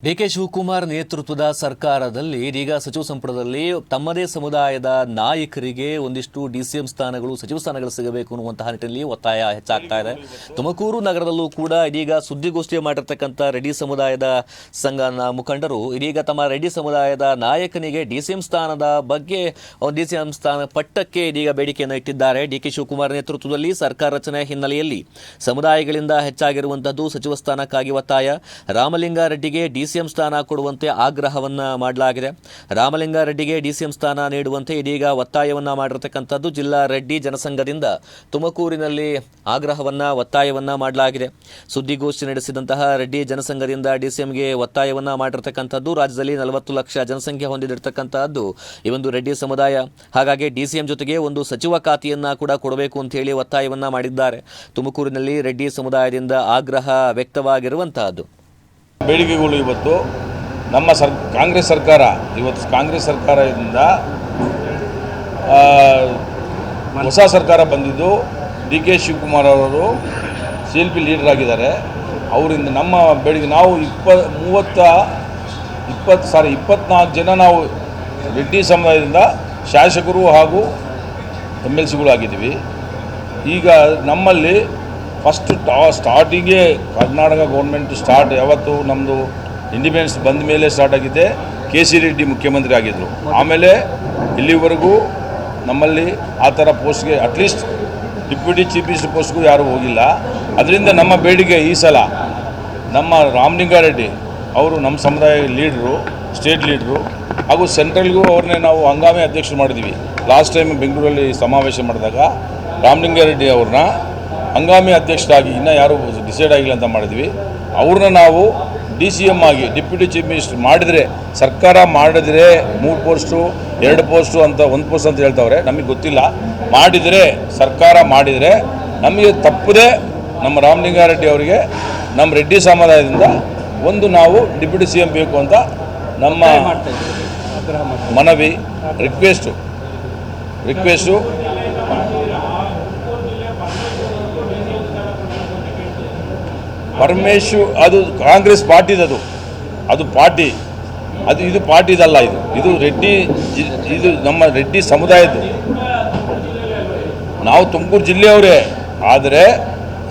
DK Shivakumar ನೇತೃತ್ವದ ಸರ್ಕಾರದಲ್ಲಿ ಇದೀಗ ಸಚಿವ ಸಂಪುಟದಲ್ಲಿ ತಮ್ಮದೇ ಸಮುದಾಯದ ನಾಯಕರಿಗೆ ಒಂದಿಷ್ಟು ಡಿಸಿಎಂ ಸ್ಥಾನಗಳು ಸಚಿವ ಸ್ಥಾನಗಳು ಸಿಗಬೇಕು ಅನ್ನುವಂತಹ ನಿಟ್ಟಿನಲ್ಲಿ ಒತ್ತಾಯ ಹೆಚ್ಚಾಗ್ತಾ ಇದೆ. ತುಮಕೂರು ನಗರದಲ್ಲೂ ಕೂಡ ಇದೀಗ ಸುದ್ದಿಗೋಷ್ಠಿ ಮಾಡಿರ್ತಕ್ಕಂಥ ರೆಡ್ಡಿ ಸಮುದಾಯದ ಸಂಘದ ಮುಖಂಡರು ಇದೀಗ ತಮ್ಮ ರೆಡ್ಡಿ ಸಮುದಾಯದ ನಾಯಕನಿಗೆ ಡಿಸಿಎಂ ಸ್ಥಾನದ ಬಗ್ಗೆ ಡಿಸಿಎಂ ಸ್ಥಾನ ಪಟ್ಟಕ್ಕೆ ಇದೀಗ ಬೇಡಿಕೆಯನ್ನು ಇಟ್ಟಿದ್ದಾರೆ. ಡಿಕೆ ಶಿವಕುಮಾರ್ ನೇತೃತ್ವದಲ್ಲಿ ಸರ್ಕಾರ ರಚನೆ ಹಿನ್ನೆಲೆಯಲ್ಲಿ ಸಮುದಾಯಗಳಿಂದ ಹೆಚ್ಚಾಗಿರುವಂತದ್ದು ಸಚಿವ ಸ್ಥಾನಕ್ಕಾಗಿ ಒತ್ತಾಯ. ರಾಮಲಿಂಗಾರೆಡ್ಡಿಗೆ ಡಿಸಿಎಂ ಸ್ಥಾನ ಕೊಡುವಂತೆ ಆಗ್ರಹವನ್ನ ಮಾಡಲಾಗಿದೆ. ರಾಮಲಿಂಗಾರೆಡ್ಡಿಗೆ ಡಿಸಿಎಂ ಸ್ಥಾನ ನೀಡುವಂತೆ ಇದೀಗ ಒತ್ತಾಯವನ್ನ ಮಾಡಿರತಕ್ಕಂಥದ್ದು ಜಿಲ್ಲಾ ರೆಡ್ಡಿ ಜನಸಂಘದಿಂದ ತುಮಕೂರಿನಲ್ಲಿ ಒತ್ತಾಯವನ್ನ ಮಾಡಲಾಗಿದೆ. ಸುದ್ದಿಗೋಷ್ಠಿ ನಡೆಸಿದಂತಹ ರೆಡ್ಡಿ ಜನಸಂಘದಿಂದ ಡಿಸಿಎಂಗೆ ಒತ್ತಾಯವನ್ನ ಮಾಡಿರತಕ್ಕಂಥದ್ದು. ರಾಜ್ಯದಲ್ಲಿ 40 ಲಕ್ಷ ಜನಸಂಖ್ಯೆ ಹೊಂದಿರತಕ್ಕಂತಹದ್ದು ಈ ಒಂದು ರೆಡ್ಡಿ ಸಮುದಾಯ. ಹಾಗಾಗಿ ಡಿಸಿಎಂ ಜೊತೆಗೆ ಒಂದು ಸಚಿವ ಖಾತೆಯನ್ನ ಕೂಡ ಕೊಡಬೇಕು ಅಂತ ಹೇಳಿ ಒತ್ತಾಯವನ್ನ ಮಾಡಿದ್ದಾರೆ. ತುಮಕೂರಿನಲ್ಲಿ ರೆಡ್ಡಿ ಸಮುದಾಯದಿಂದ ಆಗ್ರಹ ವ್ಯಕ್ತವಾಗಿರುವಂತಹದ್ದು. ಬೇಡಿಕೆಗಳು ಇವತ್ತು ನಮ್ಮ ಕಾಂಗ್ರೆಸ್ ಸರ್ಕಾರದಿಂದ ಹೊಸ ಸರ್ಕಾರ ಬಂದಿದ್ದು ಡಿ.ಕೆ. ಶಿವಕುಮಾರ್ ಅವರು CLP ಲೀಡರ್ ಆಗಿದ್ದಾರೆ. ಅವರಿಂದ ನಮ್ಮ ಬೇಡಿಕೆ ನಾವು 24 ಜನ ನಾವು ರೆಡ್ಡಿ ಸಮುದಾಯದಿಂದ ಶಾಸಕರು ಹಾಗೂ MLCಗಳು ಆಗಿದ್ದೀವಿ. ಈಗ ನಮ್ಮಲ್ಲಿ ಫಸ್ಟ್ ಸ್ಟಾರ್ಟಿಂಗೇ ಕರ್ನಾಟಕ ಗೌರ್ಮೆಂಟ್ ಯಾವತ್ತು ನಮ್ಮದು ಇಂಡಿಪೆಂಡೆನ್ಸ್ ಬಂದ ಮೇಲೆ ಸ್ಟಾರ್ಟ್ ಆಗಿದೆ. KC ರೆಡ್ಡಿ ಮುಖ್ಯಮಂತ್ರಿ ಆಗಿದ್ದರು. ಆಮೇಲೆ ಇಲ್ಲಿವರೆಗೂ ನಮ್ಮಲ್ಲಿ ಆ ಥರ ಪೋಸ್ಟ್ಗೆ ಅಟ್ಲೀಸ್ಟ್ ಡಿಪ್ಯೂಟಿ ಚೀಫ್ ಮಿನಿಸ್ಟರ್ ಪೋಸ್ಟ್ಗೂ ಯಾರೂ ಹೋಗಿಲ್ಲ. ಅದರಿಂದ ನಮ್ಮ ಬೇಡಿಕೆ ಈ ಸಲ ನಮ್ಮ ರಾಮಲಿಂಗಾರೆಡ್ಡಿ ಅವರು ನಮ್ಮ ಸಮುದಾಯ ಲೀಡ್ರು, ಸ್ಟೇಟ್ ಲೀಡ್ರು ಹಾಗೂ ಸೆಂಟ್ರಲ್ಗೂ ಅವ್ರನ್ನೇ ನಾವು ಹಂಗಾಮಿ ಅಧ್ಯಕ್ಷರು ಮಾಡಿದ್ದೀವಿ. ಲಾಸ್ಟ್ ಟೈಮ್ ಬೆಂಗಳೂರಲ್ಲಿ ಸಮಾವೇಶ ಮಾಡಿದಾಗ ರಾಮಲಿಂಗಾರೆಡ್ಡಿ ಅವ್ರನ್ನ ಹಂಗಾಮಿ ಅಧ್ಯಕ್ಷರಾಗಿ ಇನ್ನೂ ಯಾರೂ ಡಿಸೈಡ್ ಆಗಿಲ್ಲ ಅಂತ ಮಾಡಿದ್ವಿ. ಅವ್ರನ್ನ ನಾವು DCM ಆಗಿ ಡಿಪ್ಯೂಟಿ ಚೀಫ್ ಮಿನಿಸ್ಟರ್ ಮಾಡಿದರೆ, ಸರ್ಕಾರ ಮಾಡಿದರೆ 3 ಪೋಸ್ಟು 2 ಪೋಸ್ಟು ಅಂತ 1 ಪೋಸ್ಟ್ ಅಂತ ಹೇಳ್ತವ್ರೆ. ನಮಗೆ ಗೊತ್ತಿಲ್ಲ. ಮಾಡಿದರೆ ಸರ್ಕಾರ ಮಾಡಿದರೆ ನಮಗೆ ತಪ್ಪದೆ ನಮ್ಮ ರಾಮಲಿಂಗಾರೆಡ್ಡಿ ಅವರಿಗೆ ನಮ್ಮ ರೆಡ್ಡಿ ಸಮುದಾಯದಿಂದ ಒಂದು ನಾವು ಡಿಪ್ಯೂಟಿ CM ಬೇಕು ಅಂತ ನಮ್ಮ ಮನವಿ ರಿಕ್ವೆಸ್ಟು ಪರಮೇಶ್ವರ್ ಅದು ಕಾಂಗ್ರೆಸ್ ಪಾರ್ಟಿದದು, ಅದು ಪಾರ್ಟಿ, ಇದು ಪಾರ್ಟಿದಲ್ಲ. ಇದು ರೆಡ್ಡಿ, ಇದು ನಮ್ಮ ರೆಡ್ಡಿ ಸಮುದಾಯದ್ದು. ನಾವು ತುಮಕೂರು ಜಿಲ್ಲೆಯವರೇ, ಆದರೆ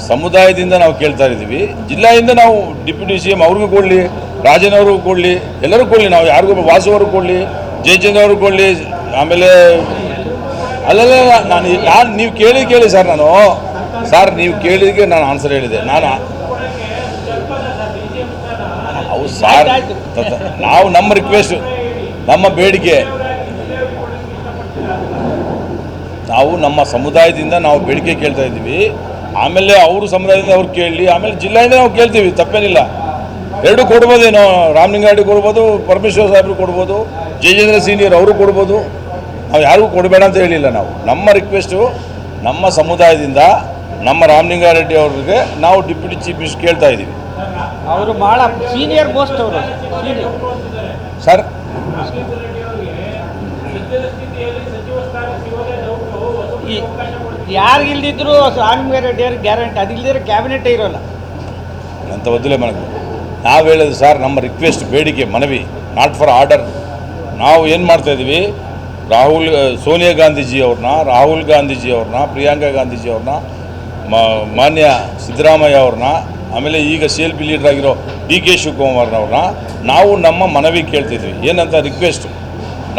ಸಮುದಾಯದಿಂದ ನಾವು ಕೇಳ್ತಾ ಇದ್ದೀವಿ. ಜಿಲ್ಲೆಯಿಂದ ನಾವು ಡಿಪ್ಯೂಟಿ CM ಅವ್ರಿಗೂ ಕೊಡಲಿ, ರಾಜನ್ ಅವ್ರಿಗೂ ಕೊಡಲಿ, ಎಲ್ಲರೂ ಕೊಡಲಿ. ನಾವು ಯಾರಿಗೂ ವಾಸು ಅವ್ರಿಗೆ ಕೊಡಲಿ, ಜಯಚಂದ್ರ ಅವ್ರಿಗೆ ಕೊಡಲಿ. ಆಮೇಲೆ ಅಲ್ಲಲ್ಲ ನಾನು ನೀವು ಕೇಳಿ ಸರ್ ನೀವು ಕೇಳಿದಕ್ಕೆ ನಾನು ಆನ್ಸರ್ ಹೇಳಿದೆ. ಸರ್ ನಾವು ನಮ್ಮ ರಿಕ್ವೆಸ್ಟ್, ನಮ್ಮ ಬೇಡಿಕೆ, ನಾವು ನಮ್ಮ ಸಮುದಾಯದಿಂದ ನಾವು ಬೇಡಿಕೆ ಕೇಳ್ತಾ ಇದ್ದೀವಿ. ಆಮೇಲೆ ಅವರು ಸಮುದಾಯದಿಂದ ಅವ್ರು ಕೇಳಲಿ, ಆಮೇಲೆ ಜಿಲ್ಲೆಯಿಂದ ನಾವು ಕೇಳ್ತೀವಿ, ತಪ್ಪೇನಿಲ್ಲ. ಎರಡೂ ಕೊಡ್ಬೋದೇನೋ, ರಾಮಲಿಂಗಾರೆಡ್ಡಿ ಕೊಡ್ಬೋದು, ಪರಮೇಶ್ವರ್ ಸಾಹೇಬ್ರು ಕೊಡ್ಬೋದು, ಜಯಚಂದ್ರ ಸೀನಿಯರ್ ಅವರು ಕೊಡ್ಬೋದು. ನಾವು ಯಾರಿಗೂ ಕೊಡಬೇಡ ಅಂತ ಹೇಳಿಲ್ಲ. ನಾವು ನಮ್ಮ ರಿಕ್ವೆಸ್ಟು ನಮ್ಮ ಸಮುದಾಯದಿಂದ ನಮ್ಮ ರಾಮಲಿಂಗಾರೆಡ್ಡಿ ಅವ್ರಿಗೆ ನಾವು ಡಿಪ್ಯೂಟಿ ಚೀಫ್ ಮಿನಿಸ್ಟರ್ ಕೇಳ್ತಾ ಇದ್ದೀವಿ. ಅವರು ಭಾಳ ಸೀನಿಯರ್ ಪೋಸ್ಟ್ ಅವರು ಸರ್. ಯಾರಿಗಿಲ್ದಿದ್ರು ರಾಮಲಿಂಗಾರೆಡ್ಡಿ ಅವ್ರಿಗೆ ಗ್ಯಾರಂಟಿ, ಅದಿಲ್ಲದಿರೋ ಕ್ಯಾಬಿನೆಟೇ ಇರೋಲ್ಲ ಅಂತ ಬದಲೇ ಮನವಿ ನಾವು ಹೇಳೋದು ಸರ್. ನಮ್ಮ ರಿಕ್ವೆಸ್ಟ್, ಬೇಡಿಕೆ, ಮನವಿ, ನಾಟ್ ಫಾರ್ ಆರ್ಡರ್. ನಾವು ಏನು ಮಾಡ್ತಾಯಿದ್ದೀವಿ, ಸೋನಿಯಾ ಗಾಂಧೀಜಿ ಅವ್ರನ್ನ, ರಾಹುಲ್ ಗಾಂಧೀಜಿ ಅವ್ರನ್ನ, ಪ್ರಿಯಾಂಕಾ ಗಾಂಧೀಜಿ ಅವ್ರನ್ನ, ಮಾನ್ಯ ಸಿದ್ದರಾಮಯ್ಯ ಅವ್ರನ್ನ, ಆಮೇಲೆ ಈಗ CLP ಲೀಡರ್ ಆಗಿರೋ ಡಿ.ಕೆ. ಶಿವಕುಮಾರ್ನವ್ರನ್ನ ನಾವು ನಮ್ಮ ಮನವಿ ಕೇಳ್ತಿದ್ವಿ. ಏನಂತ ರಿಕ್ವೆಸ್ಟು